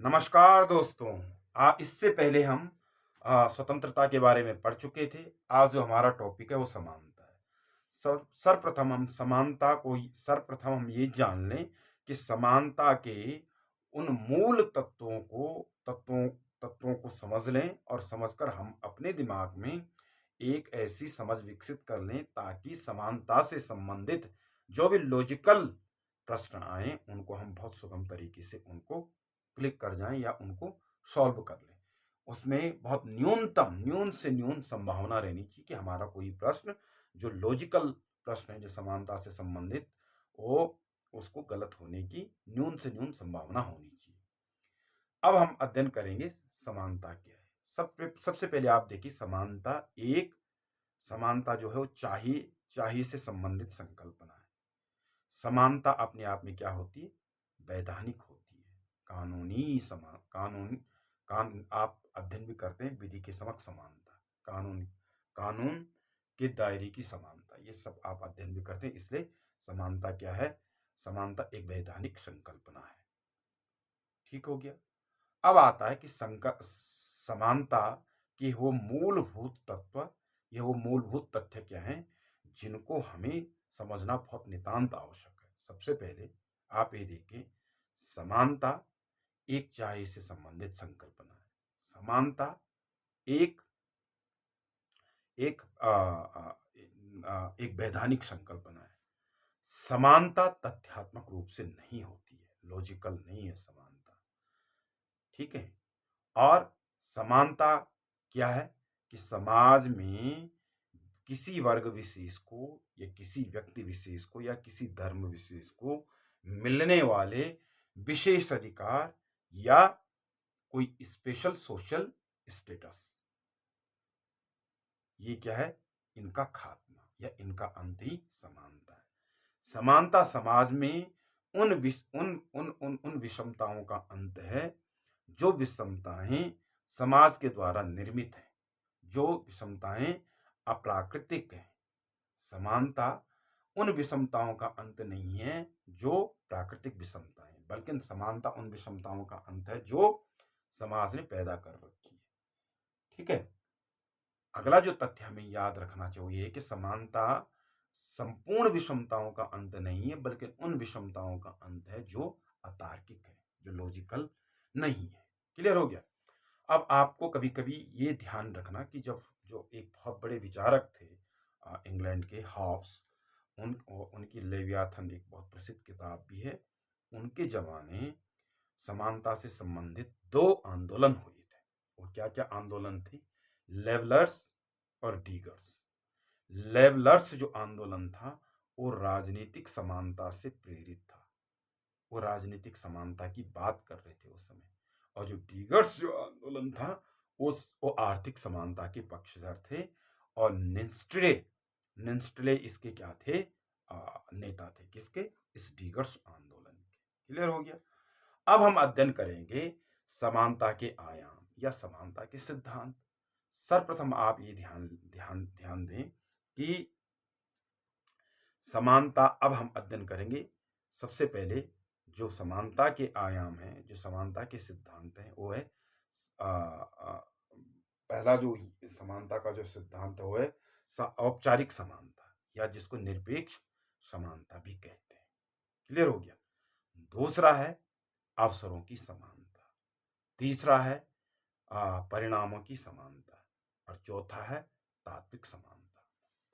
नमस्कार दोस्तों। इससे पहले हम स्वतंत्रता के बारे में पढ़ चुके थे। आज जो हमारा टॉपिक है वो समानता है। सर्वप्रथम हम ये जान लें कि समानता के उन मूल तत्वों को समझ लें और समझकर हम अपने दिमाग में एक ऐसी समझ विकसित कर लें ताकि समानता से संबंधित जो भी लॉजिकल प्रश्न आए उनको हम बहुत सुगम तरीके से उनको क्लिक कर जाएं या उनको सॉल्व कर लें। उसमें बहुत न्यून से न्यून संभावना रहनी चाहिए कि हमारा कोई प्रश्न जो लॉजिकल प्रश्न है, जो समानता से संबंधित, वो उसको गलत होने की न्यून से न्यून संभावना होनी चाहिए। अब हम अध्ययन करेंगे समानता क्या है। सबसे पहले आप देखिए, समानता जो है वो चाहिए से संबंधित संकल्पना है। समानता अपने आप में क्या होती है? वैधानिक होती है, कानूनी समान कानून आप अध्ययन भी करते हैं, विधि के समक्ष समानता, कानून के दायरे की समानता, ये सब आप अध्ययन भी करते हैं। इसलिए समानता क्या है? समानता एक वैधानिक संकल्पना है। ठीक हो गया। अब आता है कि समानता के वो मूलभूत तत्व, ये वो मूलभूत तथ्य क्या हैं जिनको हमें समझना बहुत नितांत आवश्यक है। सबसे पहले आप ये देखिए, समानता एक चाहे से संबंधित संकल्पना है। समानता एक एक एक वैधानिक संकल्पना है। समानता तथ्यात्मक रूप से नहीं होती है, लॉजिकल नहीं है समानता। ठीक है। और समानता क्या है कि समाज में किसी वर्ग विशेष को या किसी व्यक्ति विशेष को या किसी धर्म विशेष को मिलने वाले विशेष अधिकार या कोई स्पेशल सोशल स्टेटस, ये क्या है? इनका खात्मा या इनका अंत ही समानता है। समानता समाज में उन विषमताओं का अंत है जो विषमताएं समाज के द्वारा निर्मित हैं, जो विषमताएं अप्राकृतिक हैं। समानता उन विषमताओं का अंत नहीं है जो प्राकृतिक विषमताएं, बल्कि समानता उन विषमताओं का अंत है जो समाज ने पैदा कर रखी है। ठीक है। अगला जो तथ्य हमें याद रखना चाहिए कि समानता संपूर्ण विषमताओं का अंत नहीं है, बल्कि उन विषमताओं का अंत है जो अतार्किक है, जो लॉजिकल नहीं है। क्लियर हो गया। अब आपको कभी कभी ये ध्यान रखना कि जब जो एक बहुत बड़े विचारक थे इंग्लैंड के, हॉब्स, उनकी लेवियाथन एक बहुत प्रसिद्ध किताब भी है। उनके जमाने समानता से संबंधित दो आंदोलन हुए थे। वो क्या क्या आंदोलन थे? लेवलर्स और डीगर्स। लेवलर्स जो आंदोलन था वो राजनीतिक समानता से प्रेरित था, वो राजनीतिक समानता की बात कर रहे थे उस समय। और जो डीगर्स जो आंदोलन था वो आर्थिक समानता के पक्षधर थे। और निंस्ट्ले इसके क्या थे? नेता थे। किसके? इस डीगर्स आंदोलन के। क्लियर हो गया। अब हम अध्ययन करेंगे समानता के आयाम या समानता के सिद्धांत। सर्वप्रथम आप ये ध्यान ध्यान ध्यान दें कि समानता, अब हम अध्ययन करेंगे सबसे पहले जो समानता के आयाम हैं, जो समानता के सिद्धांत हैं, वो है पहला जो समानता का जो सिद्धांत है वो है औपचारिक समानता, या जिसको निरपेक्ष समानता भी कहते हैं। क्लियर हो गया। दूसरा है अवसरों की समानता। तीसरा है परिणामों की समानता। और चौथा है तात्विक समानता।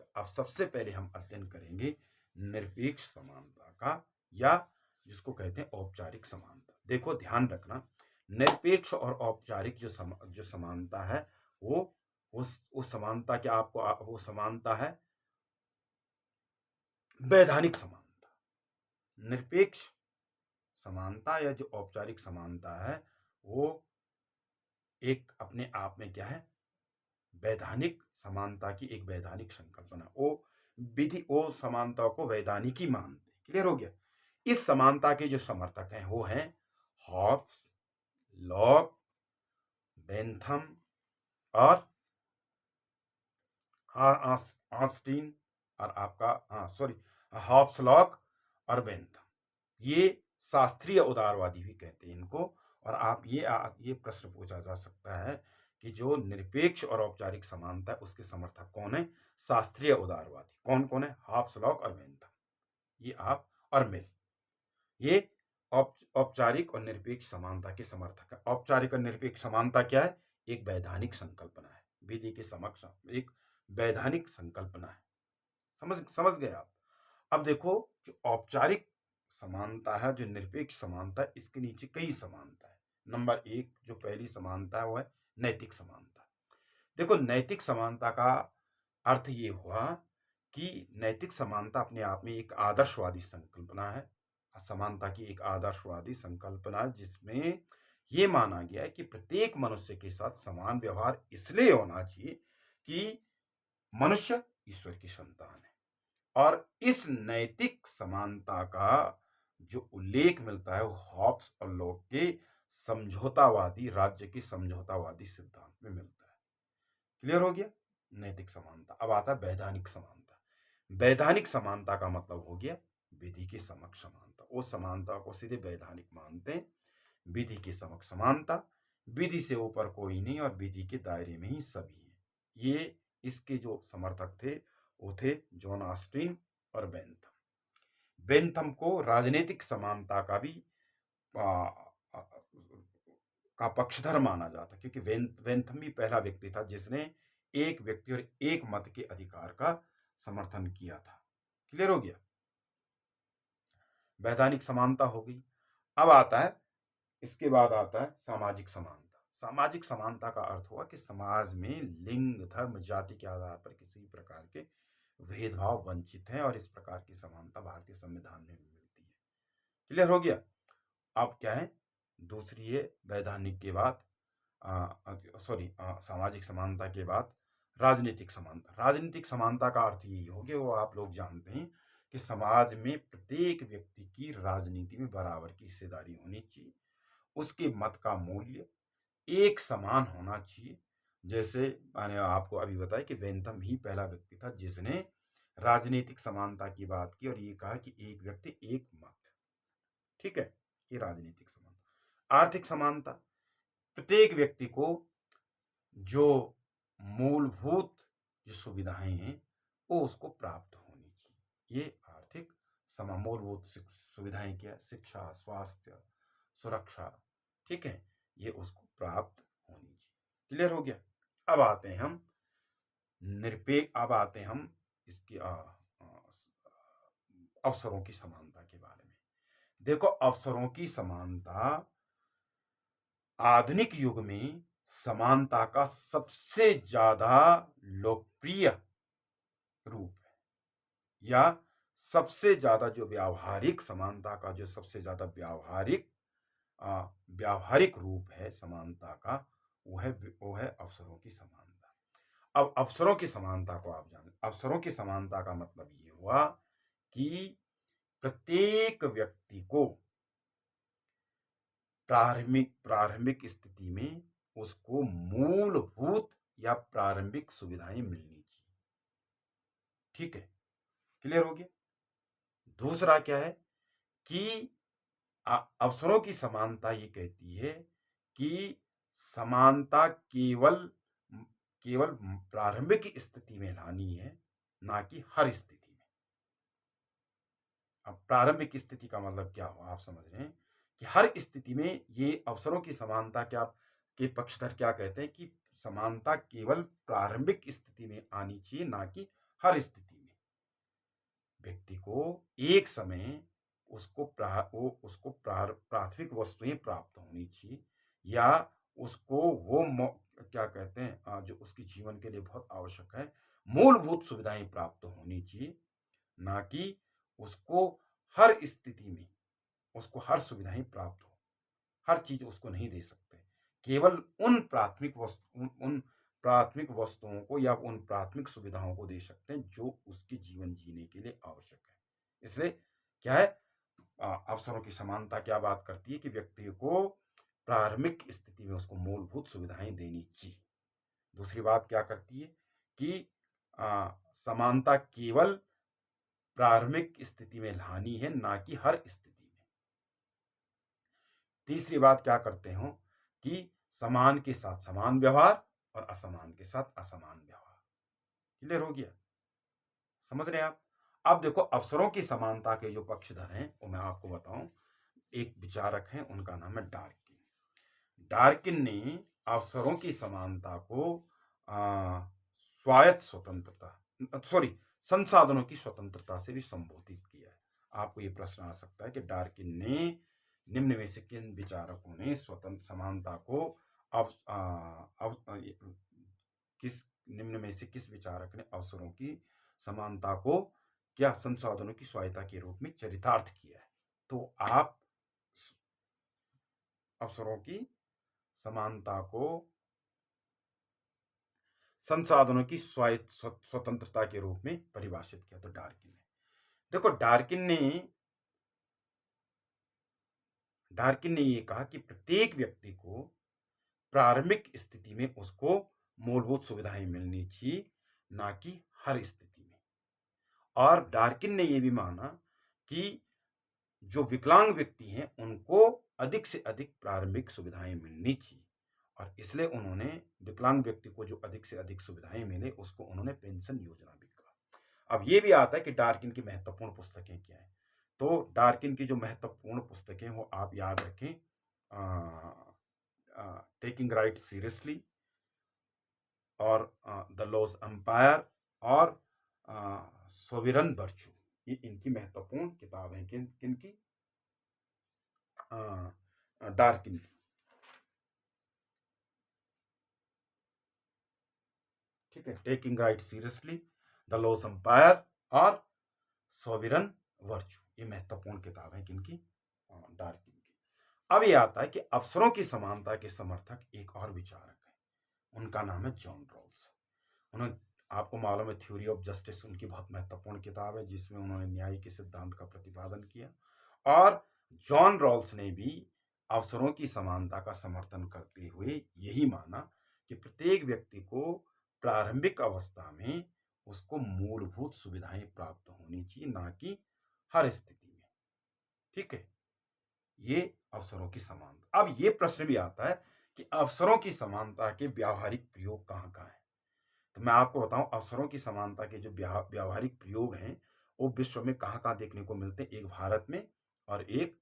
तो अब सबसे पहले हम अध्ययन करेंगे निरपेक्ष समानता का, या जिसको कहते हैं औपचारिक समानता। देखो ध्यान रखना, निरपेक्ष और औपचारिक जो समानता है वो समानता क्या, आपको वो समानता है वैधानिक समानता। निरपेक्ष समानता या जो औपचारिक समानता है वो एक अपने आप में क्या है? वैधानिक समानता की एक वैधानिक संकल्पना। वो समानता को वैधानिक ही मानते। क्लियर हो गया। इस समानता के जो समर्थक हैं वो हैं हॉब्स, लॉक, बेंथम और ऑस्टिन, और आपका हॉब्स, लॉक और बेंथम। ये शास्त्रीय उदारवादी भी कहते हैं इनको। और आप ये प्रश्न पूछा जा सकता है कि जो निरपेक्ष और औपचारिक समानता है उसके समर्थक कौन है? शास्त्रीय उदारवादी कौन कौन है? हाफस्लॉक और बेंथम, ये आप और मिल, ये औपचारिक और निरपेक्ष समानता के समर्थक है। औपचारिक और निरपेक्ष समानता क्या है? एक वैधानिक संकल्पना है, विधि के समक्ष एक वैधानिक संकल्पना है। समझ समझ गए आप? अब देखो, जो औपचारिक समानता है, जो निरपेक्ष समानता है, इसके नीचे कई समानता है। नंबर एक जो पहली समानता है वो है नैतिक समानता। देखो, नैतिक समानता का अर्थ ये हुआ कि नैतिक समानता अपने आप में एक आदर्शवादी संकल्पना है। समानता की एक आदर्शवादी संकल्पना है जिसमें ये माना गया है कि प्रत्येक मनुष्य के साथ समान व्यवहार इसलिए होना चाहिए कि मनुष्य ईश्वर की संतान है। और इस नैतिक समानता का जो उल्लेख मिलता है वो हॉब्स और लॉक के समझौतावादी राज्य की समझौतावादी सिद्धांत में मिलता है। क्लियर हो गया? नैतिक समानता। अब आता है वैधानिक समानता। वैधानिक समानता का मतलब हो गया विधि के समक्ष समानता। वो समानता को सीधे वैधानिक मानते हैं। विधि के समक्ष समानता, विधि से ऊपर कोई नहीं और विधि के दायरे में ही सभी हैं। ये इसके जो समर्थक थे वो थे जॉन ऑस्टिन और बेंथम। बेंथम को राजनीतिक समानता का भी आ, आ, का पक्षधर माना जाता, क्योंकि बेंथम ही पहला व्यक्ति था जिसने एक व्यक्ति और एक मत के अधिकार का समर्थन किया था। क्लियर हो गया? वैधानिक समानता हो गई। अब आता है, इसके बाद आता है सामाजिक समानता। सामाजिक समानता का अर्थ हुआ कि समाज में लिंग, धर्म, जाति के आधार पर किसी भी प्रकार के भेदभाव वंचित है और इस प्रकार की समानता भारतीय संविधान में भी मिलती है। क्लियर हो गया? अब क्या है, दूसरी है वैधानिक के बाद सामाजिक समानता के बाद राजनीतिक समानता। राजनीतिक समानता का अर्थ यही हो गया, वो आप लोग जानते हैं कि समाज में प्रत्येक व्यक्ति की राजनीति में बराबर की हिस्सेदारी होनी चाहिए। उसके मत का मूल्य एक समान होना चाहिए। जैसे मैंने आपको अभी बताया कि बेंथम ही पहला व्यक्ति था जिसने राजनीतिक समानता की बात की और ये कहा कि एक व्यक्ति एक मत। ठीक है, ये राजनीतिक समानता। आर्थिक समानता, प्रत्येक व्यक्ति को जो मूलभूत जो सुविधाएं हैं वो उसको प्राप्त होनी चाहिए। ये आर्थिक मूलभूत सुविधाएं क्या? शिक्षा, स्वास्थ्य, सुरक्षा, ठीक है, ये उसको प्राप्त होनी चाहिए। क्लियर हो गया? अब आते हैं हम इसकी अवसरों की समानता के बारे में। देखो, अवसरों की समानता आधुनिक युग में समानता का सबसे ज्यादा लोकप्रिय रूप है, या सबसे ज्यादा जो व्यावहारिक समानता का जो सबसे ज्यादा व्यावहारिक रूप है समानता का, वो है अवसरों की समानता। अब अवसरों की समानता को आप जानें। अवसरों की समानता का मतलब ये हुआ कि प्रत्येक व्यक्ति को प्रारंभिक स्थिति में उसको मूलभूत या प्रारंभिक सुविधाएं मिलनी चाहिए। ठीक है, क्लियर हो गया? दूसरा क्या है कि अवसरों की समानता ये कहती है कि समानता केवल केवल प्रारंभिक स्थिति में लानी है, ना कि हर स्थिति में। अब प्रारंभिक स्थिति का मतलब क्या हुआ, आप समझ रहे हैं कि हर स्थिति में ये अवसरों की समानता क्या के पक्षधर क्या कहते हैं कि समानता केवल प्रारंभिक स्थिति में आनी चाहिए, ना कि हर स्थिति में। व्यक्ति को एक समय उसको प्राथमिक वस्तुएं प्राप्त होनी चाहिए, या उसको वो क्या कहते हैं जो उसके जीवन के लिए बहुत आवश्यक है, मूलभूत सुविधाएं प्राप्त होनी चाहिए, ना कि उसको हर स्थिति में उसको हर सुविधाएं प्राप्त हो। हर चीज उसको नहीं दे सकते, केवल उन प्राथमिक वस्तुओं को या उन प्राथमिक सुविधाओं को दे सकते हैं जो उसके जीवन जीने के लिए आवश्यक है। इसलिए क्या है, अवसरों की समानता क्या बात करती है कि व्यक्ति को प्रारंभिक स्थिति में उसको मूलभूत सुविधाएं देनी चाहिए। दूसरी बात क्या करती है कि समानता केवल प्रारंभिक स्थिति में लानी है, ना कि हर स्थिति में। तीसरी बात क्या करते हो कि समान के साथ समान व्यवहार और असमान के साथ असमान व्यवहार। क्लियर हो गया? समझ रहे हैं आप? अब देखो, अवसरों की समानता के जो पक्षधर हैं वो मैं आपको बताऊं, एक विचारक हैं, उनका नाम है डार्किन। डार्किन ने अवसरों की समानता को स्वायत्त स्वतंत्रता, सॉरी, संसाधनों की स्वतंत्रता से भी संबोधित किया है। आपको ये प्रश्न आ सकता है कि डार्किन ने, निम्न में से किन विचारकों ने स्वतंत्र समानता को अव, आ, अव, आ, किस निम्न में से किस विचारक ने अवसरों की समानता को क्या संसाधनों की स्वायत्ता के रूप में चरितार्थ किया है? तो आप अवसरों की समानता को संसाधनों की स्वतंत्रता के रूप में परिभाषित किया। तो डार्किन ने, देखो, डार्किन ने ये कहा कि प्रत्येक व्यक्ति को प्रारंभिक स्थिति में उसको मूलभूत सुविधाएं मिलनी चाहिए, ना कि हर स्थिति में। और डार्किन ने यह भी माना कि जो विकलांग व्यक्ति हैं उनको अधिक से अधिक प्रारंभिक सुविधाएं मिलनी चाहिए, और इसलिए उन्होंने विकलांग व्यक्ति को जो अधिक से अधिक सुविधाएं मिले उसको उन्होंने पेंशन योजना भी कहा। अब ये भी आता है कि डार्किन की महत्वपूर्ण पुस्तकें क्या हैं। तो डार्किन की जो महत्वपूर्ण पुस्तकें वो आप याद रखें, टेकिंग राइट सीरियसली और द लॉज एम्पायर और सोविरन वर्च्यू, ये इनकी महत्वपूर्ण किताबें हैं। किन की? डार्किन की। ठीक है, Taking Right Seriously, the Law's Empire और सोविरन वर्च्यू, ये महत्वपूर्ण किताबें किनकी? डार्किन की। अब ये आता है कि अवसरों की समानता के समर्थक एक और विचारक है, उनका नाम है जॉन रॉल्स। उन्होंने, आपको मालूम है, थ्योरी ऑफ जस्टिस उनकी बहुत महत्वपूर्ण किताब है जिसमें उन्होंने न्याय के सिद्धांत का प्रतिपादन किया। और जॉन रॉल्स ने भी अवसरों की समानता का समर्थन करते हुए यही माना कि प्रत्येक व्यक्ति को प्रारंभिक अवस्था में उसको मूलभूत सुविधाएं प्राप्त होनी चाहिए, ना कि हर स्थिति में। ठीक है, ये अवसरों की समानता। अब ये प्रश्न भी आता है कि अवसरों की समानता के व्यावहारिक प्रयोग कहाँ कहाँ है। तो मैं आपको बताऊं, अवसरों की समानता के जो व्यावहारिक प्रयोग हैं वो विश्व में कहाँ कहाँ देखने को मिलते हैं। एक भारत में और एक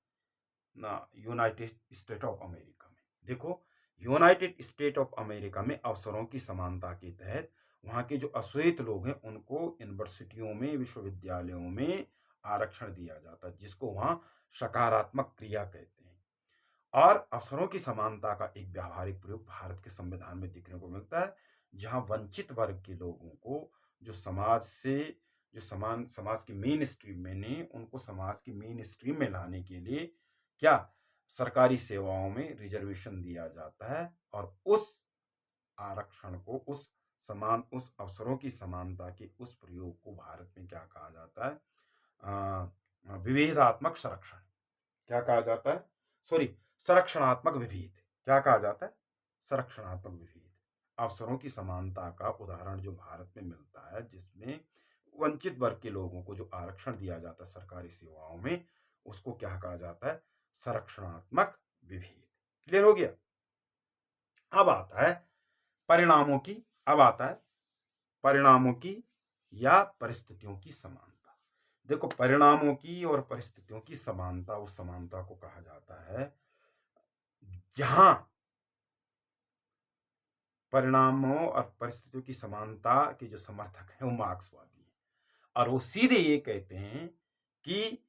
यूनाइटेड स्टेट ऑफ अमेरिका में। देखो, यूनाइटेड स्टेट ऑफ अमेरिका में अवसरों की समानता के तहत वहाँ के जो अश्वेत लोग हैं उनको यूनिवर्सिटियों में, विश्वविद्यालयों में आरक्षण दिया जाता है, जिसको वहाँ सकारात्मक क्रिया कहते हैं। और अवसरों की समानता का एक व्यावहारिक प्रयोग भारत के संविधान में देखने को मिलता है, जहां वंचित वर्ग के लोगों को जो समाज की मेन स्ट्रीम में ने उनको समाज की मेन स्ट्रीम में लाने के लिए क्या सरकारी सेवाओं में रिजर्वेशन दिया जाता है। और उस आरक्षण को, उस अवसरों की समानता के उस प्रयोग को भारत में क्या कहा जाता है? विभेदात्मक संरक्षण। क्या कहा जाता है? सॉरी, संरक्षणात्मक विभेद। क्या कहा जाता है? संरक्षणात्मक विभेद। अवसरों की समानता का उदाहरण जो भारत में मिलता है, जिसमें वंचित वर्ग के लोगों को जो आरक्षण दिया जाता है सरकारी सेवाओं में, उसको क्या कहा जाता है? संरक्षणात्मक विभेद। क्लियर हो गया? अब आता है परिणामों की, या परिस्थितियों की समानता। देखो, परिणामों की और परिस्थितियों की समानता उस समानता को कहा जाता है जहां परिणामों और परिस्थितियों की समानता के जो समर्थक हैं वो मार्क्सवादी हैं, और वो सीधे ये कहते हैं कि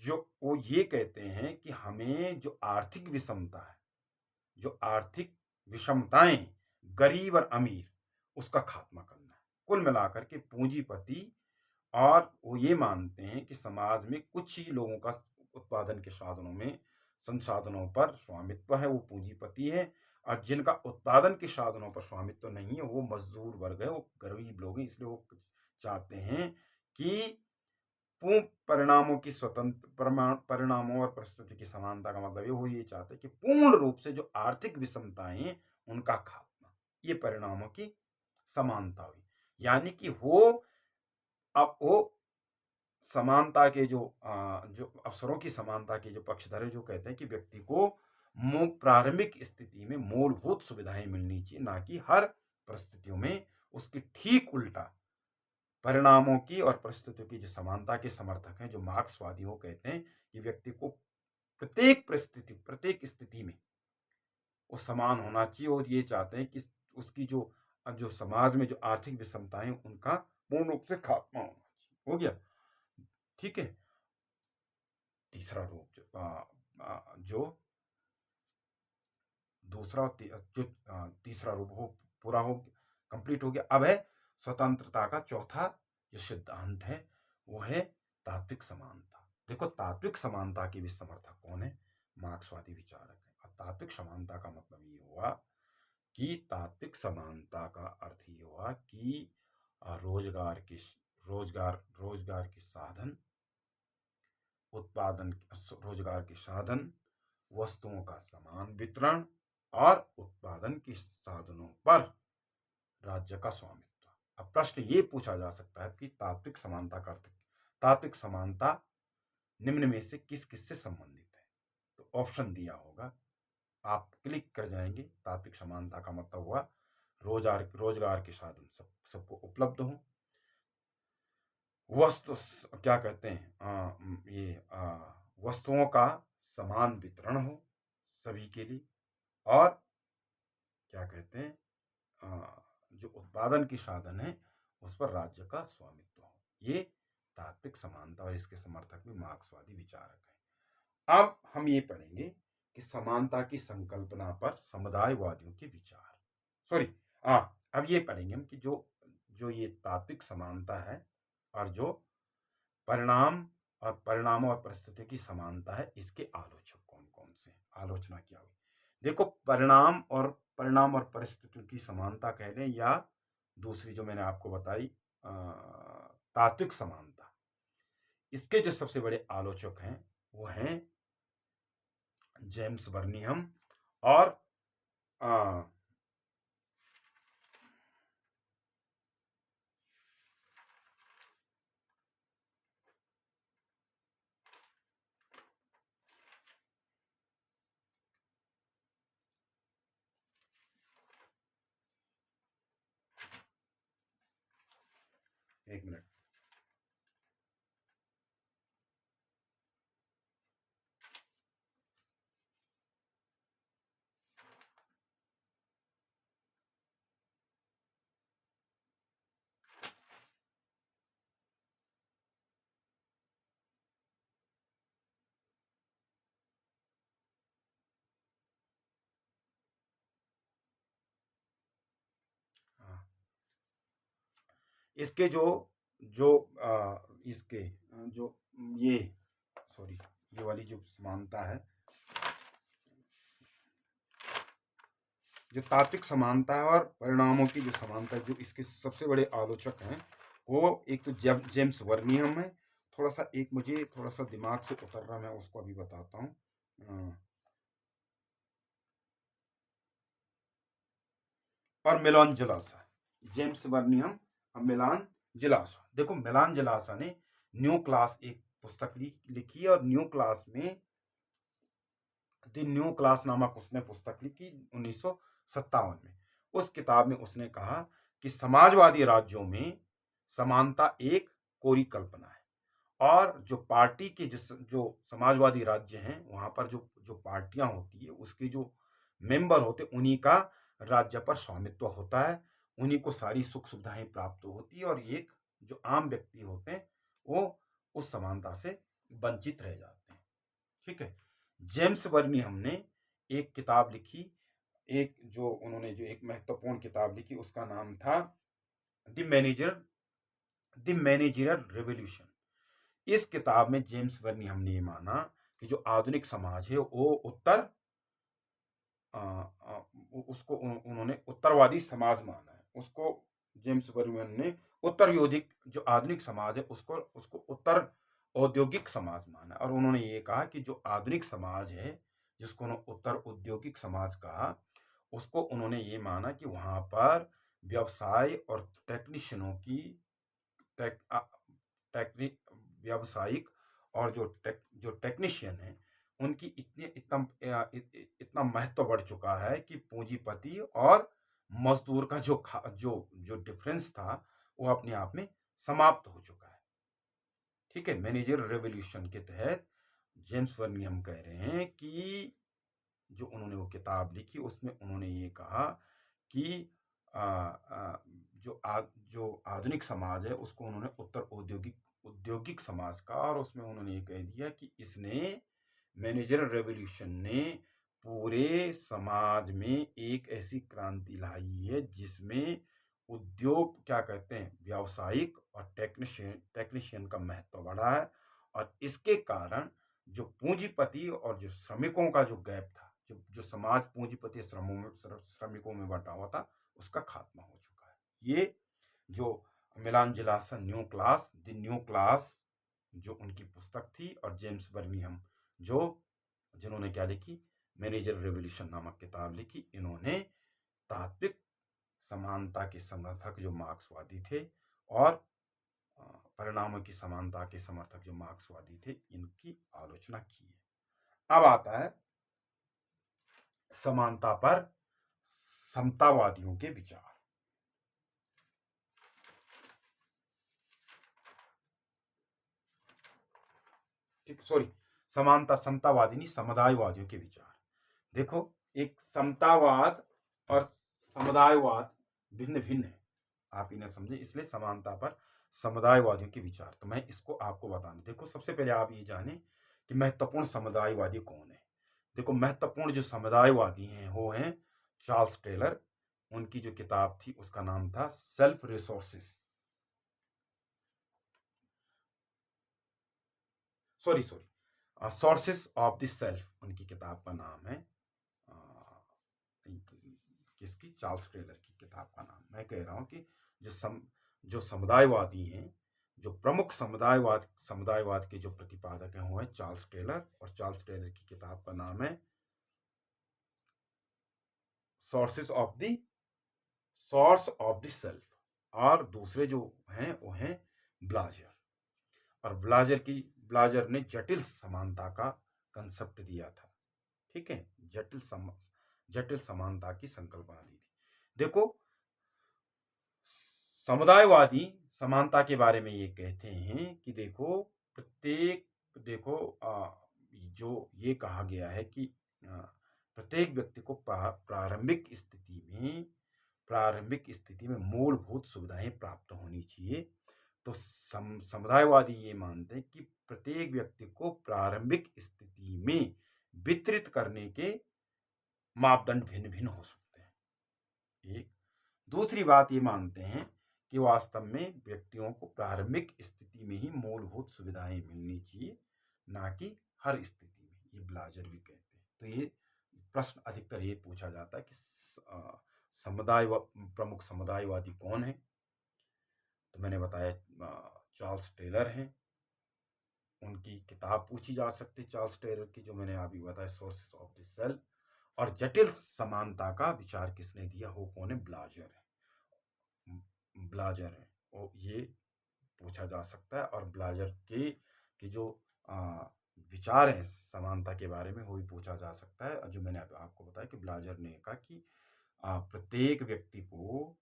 जो वो ये कहते हैं कि हमें जो आर्थिक विषमता है, जो आर्थिक विषमताएं, गरीब और अमीर, उसका खात्मा करना है। कुल मिलाकर के पूंजीपति, और वो ये मानते हैं कि समाज में कुछ ही लोगों का उत्पादन के संसाधनों पर स्वामित्व है, वो पूंजीपति है, और जिनका उत्पादन के साधनों पर स्वामित्व नहीं है वो मजदूर वर्ग है, वो गरीब लोग हैं। इसलिए वो चाहते हैं कि परिणामों और परिस्थिति की समानता का मतलब वो ये चाहते हैं कि पूर्ण रूप से जो आर्थिक विषमताएं उनका खात्मा, ये परिणामों की समानता हुई। यानी कि वो समानता के जो अवसरों की समानता के जो पक्षधर है, जो कहते हैं कि व्यक्ति को प्रारंभिक स्थिति में मूलभूत सुविधाएं मिलनी चाहिए, ना कि हर परिस्थितियों में उसकी ठीक उल्टा परिणामों की और परिस्थितियों की जो समानता के समर्थक हैं, जो मार्क्सवादी वो कहते हैं कि व्यक्ति को प्रत्येक परिस्थिति, प्रत्येक स्थिति में वो समान होना चाहिए, और ये चाहते हैं कि उसकी जो जो समाज में जो आर्थिक विषमताएं, उनका पूर्ण रूप से खात्मा होना चाहिए। हो गया, ठीक है। तीसरा रूप जो दूसरा जो तीसरा रूप हो पूरा हो, कंप्लीट हो गया। अब है स्वतंत्रता का चौथा जो सिद्धांत है, वो है तात्विक समानता। देखो, तात्विक समानता के भी समर्थक कौन है? मार्क्सवादी विचारक है। अब तात्विक समानता का मतलब ये हुआ कि तात्विक समानता का अर्थ ये हुआ कि रोजगार के रोजगार के साधन, उत्पादन रोजगार के साधन, वस्तुओं का समान वितरण और उत्पादन के साधनों पर राज्य का स्वामित्व। अब प्रश्न ये पूछा जा सकता है कि तात्विक समानता का अर्थ, तात्विक समानता निम्न में से किस किस से संबंधित है? तो ऑप्शन दिया होगा, आप क्लिक कर जाएंगे। तात्विक समानता का मतलब हुआ रोजगार के साधन सबको उपलब्ध हो, वस्तु क्या कहते हैं वस्तुओं का समान वितरण हो सभी के लिए, और क्या कहते हैं जो उत्पादन की साधन है उस पर राज्य का स्वामित्व हो। ये तात्विक समानता, और इसके समर्थक भी मार्क्सवादी विचारक हैं। अब हम ये पढ़ेंगे कि समानता की संकल्पना पर समुदायवादियों के विचार। सॉरी, अब ये पढ़ेंगे हम कि जो जो ये तात्विक समानता है और जो परिणामों और परिस्थितियों की समानता है, इसके आलोचक कौन कौन से हैं, आलोचना क्या हुई। देखो, परिणाम और परिस्थितियों की समानता कह लें, या दूसरी जो मैंने आपको बताई तात्विक समानता, इसके जो सबसे बड़े आलोचक हैं वो हैं जेम्स बर्निहम और एक मिनट। इसके जो जो इसके जो ये सॉरी ये वाली जो समानता है, जो तात्विक समानता है और परिणामों की जो समानता है, जो इसके सबसे बड़े आलोचक हैं, वो एक तो जेम्स बर्निहम है। थोड़ा सा मुझे थोड़ा सा दिमाग से उतर रहा, मैं उसको अभी बताता हूँ। और मिलान जलासा, जेम्स बर्निहम और मिलान जलासा। देखो, मिलान जलासा ने न्यू क्लास एक पुस्तक लिखी, और न्यू क्लास में द न्यू क्लास नामक उसने पुस्तक लिखी 1957 में। उस किताब में उसने कहा कि समाजवादी राज्यों में समानता एक कोरी कल्पना है, और जो पार्टी के जो समाजवादी राज्य हैं, वहां पर जो जो पार्टियां होती है, उसके जो मेंबर होते, उन्हीं का राज्य पर स्वामित्व होता है, उन्हीं को सारी सुख सुविधाएं प्राप्त होती है, और एक जो आम व्यक्ति होते हैं वो उस समानता से वंचित रह जाते हैं। ठीक है। जेम्स बर्निहम ने एक किताब लिखी, उन्होंने जो एक महत्वपूर्ण किताब लिखी, उसका नाम था द मैनेजरियल रेवोल्यूशन। इस किताब में जेम्स बर्निहम ने माना कि जो आधुनिक समाज है वो उसको उन्होंने उत्तरवादी समाज माना है। उसको जेम्स बर्निहम ने उत्तरयोधिक जो आधुनिक समाज है उसको उसको उत्तर औद्योगिक समाज माना, और उन्होंने ये कहा कि जो आधुनिक समाज है, जिसको उन्होंने उत्तर औद्योगिक समाज कहा, उसको उन्होंने ये माना कि वहां पर व्यवसाय और टेक्नीशियनों की टेक, टेक्निक व्यावसायिक और जो टेक्नीशियन है उनकी इतना महत्व बढ़ चुका है कि पूंजीपति और मजदूर का जो डिफरेंस था वो अपने आप में समाप्त हो चुका है। ठीक है, मैनेजर रेवोल्यूशन के तहत जेम्स बर्नहम कह रहे हैं कि जो उन्होंने वो किताब लिखी उसमें उन्होंने ये कहा कि जो आधुनिक समाज है उसको उन्होंने उत्तर औद्योगिक समाज का, और उसमें उन्होंने ये कह दिया कि इसने मैनेजर रेवोल्यूशन ने पूरे समाज में एक ऐसी क्रांति लाई है जिसमें उद्योग क्या कहते हैं व्यावसायिक और टेक्नीशियन का महत्व बढ़ा है, और इसके कारण जो पूंजीपति और जो श्रमिकों का जो गैप था, जो समाज पूंजीपति श्रमिकों में बंटा हुआ था, उसका खात्मा हो चुका है। ये जो मिलान जिलासन द न्यू क्लास जो उनकी पुस्तक थी, और जेम्स बर्नहम जिन्होंने क्या लिखी, मैनेजर रेवोल्यूशन नामक किताब लिखी, इन्होंने तात्विक समानता के समर्थक जो मार्क्सवादी थे और परिणामों की समानता के समर्थक जो मार्क्सवादी थे, इनकी आलोचना की है। अब आता है समानता पर समतावादियों के विचार। समतावादी नहीं, समुदायवादियों के विचार। देखो, एक समतावाद और समुदायवाद भिन्न भिन्न है, आप इन्हें समझे, इसलिए समानता पर समुदायवादियों के विचार। तो मैं इसको आपको बताना। देखो, सबसे पहले आप ये जाने कि महत्वपूर्ण समुदायवादी कौन है। देखो, महत्वपूर्ण जो समुदायवादी हैं वो हैं चार्ल्स टेलर। उनकी जो किताब थी उसका नाम था self resources, sources of the self उनकी किताब का नाम है। किसकी? चार्ल्स टेलर की किताब का नाम। मैं कह रहा हूं कि जो समुदायवादी हैं, जो प्रमुख समुदायवाद के जो प्रतिपादक हैं वो है चार्ल्स टेलर, और चार्ल्स टेलर की किताब का नाम है सोर्स ऑफ द सेल्फ, और दूसरे जो हैं वो हैं ब्लाजर। और ब्लाजर ने जटिल समानता का कंसेप्ट दिया था। ठीक है, जटिल समानता की संकल्पना दी थी। देखो, समुदायवादी समानता के बारे में ये कहते हैं कि जो ये कहा गया है कि प्रत्येक व्यक्ति को प्रारंभिक स्थिति में मूलभूत सुविधाएं प्राप्त होनी चाहिए। तो समुदायवादी ये मानते हैं कि प्रत्येक व्यक्ति को प्रारंभिक स्थिति में वितरित करने के मापदंड भिन्न भिन्न हो सकते हैं। एक दूसरी बात ये मानते हैं कि वास्तव में व्यक्तियों को प्रारंभिक स्थिति में ही मूलभूत सुविधाएं मिलनी चाहिए, ना कि हर स्थिति में। ये ब्लाजर भी कहते हैं। तो ये प्रश्न अधिकतर ये पूछा जाता है कि प्रमुख समुदायवादी कौन है। तो मैंने बताया चार्ल्स टेलर हैं, उनकी किताब पूछी जा सकती है चार्ल्स टेलर की, जो मैंने अभी बताया सोर्सेस ऑफ द सेल्फ। और जटिल समानता का विचार किसने दिया, वो कौन है? ब्लाजर है, वो ये पूछा जा सकता है। और ब्लाजर के जो विचार हैं समानता के बारे में वो भी पूछा जा सकता है। जो मैंने आपको बताया कि ब्लाजर ने कहा कि प्रत्येक व्यक्ति को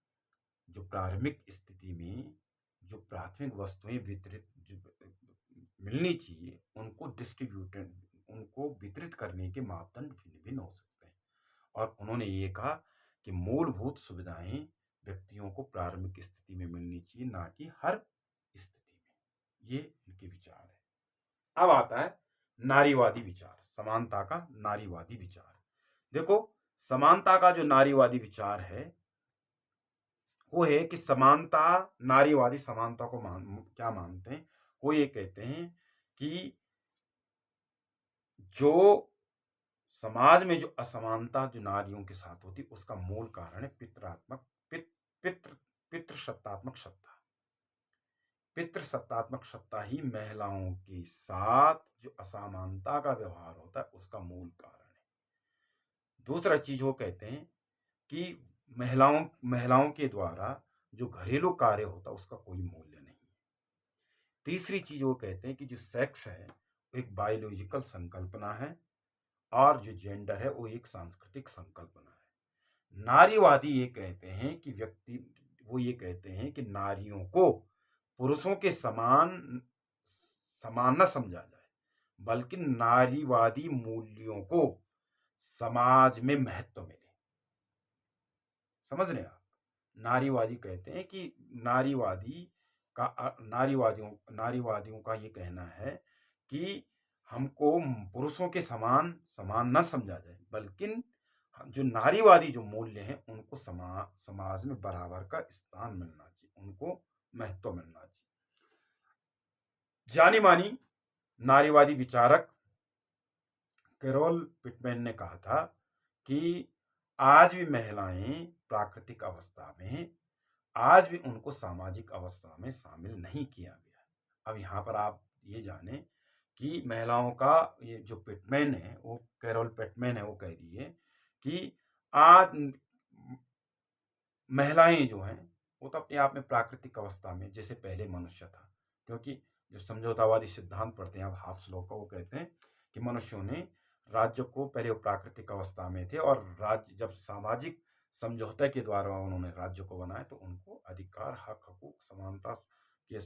जो प्रारंभिक स्थिति में जो प्राथमिक वस्तुएं मिलनी चाहिए, उनको वितरित करने के मापदंड भिन्न भिन्न हो सकते हैं। और उन्होंने ये कहा कि मूलभूत सुविधाएं व्यक्तियों को प्रारंभिक स्थिति में मिलनी चाहिए, ना कि हर स्थिति में। ये उनके विचार है। अब आता है नारीवादी विचार, समानता का नारीवादी विचार। देखो, समानता का जो नारीवादी विचार है वो है कि नारीवादी समानता को क्या मानते हैं? वो ये कहते हैं कि जो समाज में जो असमानता जो नारियों के साथ होती उसका मूल कारण है पितृसत्तात्मक सत्ता ही महिलाओं के साथ जो असमानता का व्यवहार होता है उसका मूल कारण है। दूसरा चीज वो कहते हैं कि महिलाओं के द्वारा जो घरेलू कार्य होता है उसका कोई मूल्य नहीं है। तीसरी चीज वो कहते हैं कि जो सेक्स है वो एक बायोलॉजिकल संकल्पना है और जो जेंडर है वो एक सांस्कृतिक संकल्पना है। नारीवादी ये कहते हैं कि वो ये कहते हैं कि नारियों को पुरुषों के समान समान न समझा जाए, बल्कि नारीवादी मूल्यों को समाज में महत्व मिले। समझ रहे आप? नारीवादी कहते हैं कि नारीवादियों का ये कहना है कि हमको पुरुषों के समान समान न समझा जाए, बल्कि जो नारीवादी जो मूल्य हैं उनको समाज में बराबर का स्थान मिलना चाहिए, उनको महत्व मिलना चाहिए। जानी मानी नारीवादी विचारक कैरोल पिटमैन ने कहा था कि आज भी महिलाएं प्राकृतिक अवस्था में, आज भी उनको सामाजिक अवस्था में शामिल नहीं किया गया। अब यहाँ पर आप ये जाने कि महिलाओं का ये जो पिटमैन है, वो कैरोल पिटमैन है, वो कह रही है कि आज महिलाएं जो हैं वो तो अपने आप में प्राकृतिक अवस्था में जैसे पहले मनुष्य था, क्योंकि जब समझौतावादी सिद्धांत पढ़ते हैं आप हाफ्स का, वो कहते हैं कि मनुष्यों ने राज्य को पहले वो प्राकृतिक अवस्था में थे और राज्य जब सामाजिक समझौते के द्वारा उन्होंने राज्य को बनाया तो उनको अधिकार, हक, हकूक, समानता के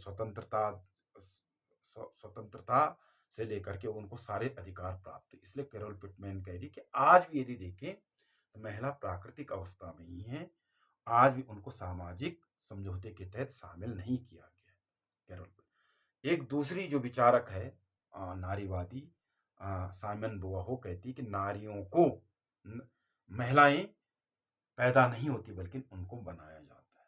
स्वतंत्रता से लेकर के उनको सारे अधिकार प्राप्त थे। इसलिए कैरोल पिटमैन कह रही कि आज भी यदि देखें तो महिला प्राकृतिक अवस्था में ही है, आज भी उनको सामाजिक समझौते के तहत शामिल नहीं किया गया। कैरोल एक दूसरी जो विचारक है नारीवादी साइमन बोआ कहती कि नारियों को महिलाएं पैदा नहीं होती बल्कि उनको बनाया जाता है।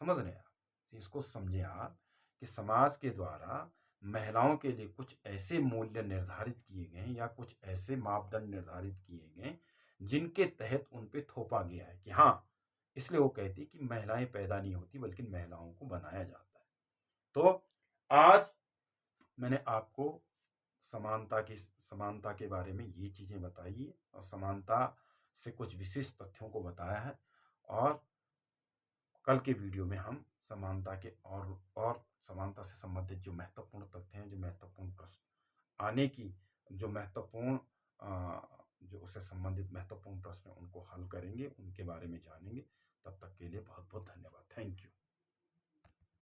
समझ रहे आप? इसको समझे आप कि समाज के द्वारा महिलाओं के लिए कुछ ऐसे मूल्य निर्धारित किए गए या कुछ ऐसे मापदंड निर्धारित किए गए जिनके तहत उन पे थोपा गया है कि हाँ, इसलिए वो कहती कि महिलाएं पैदा नहीं होती बल्कि महिलाओं को बनाया जाता है। तो आज मैंने आपको समानता के बारे में ये चीज़ें बताई है और समानता से कुछ विशेष तथ्यों को बताया है, और कल के वीडियो में हम समानता के और समानता से संबंधित जो महत्वपूर्ण तथ्य हैं, जो महत्वपूर्ण प्रश्न आने की, जो महत्वपूर्ण जो उससे संबंधित महत्वपूर्ण प्रश्न हैं उनको हल करेंगे, उनके बारे में जानेंगे। तब तक के लिए बहुत बहुत धन्यवाद। Thank you.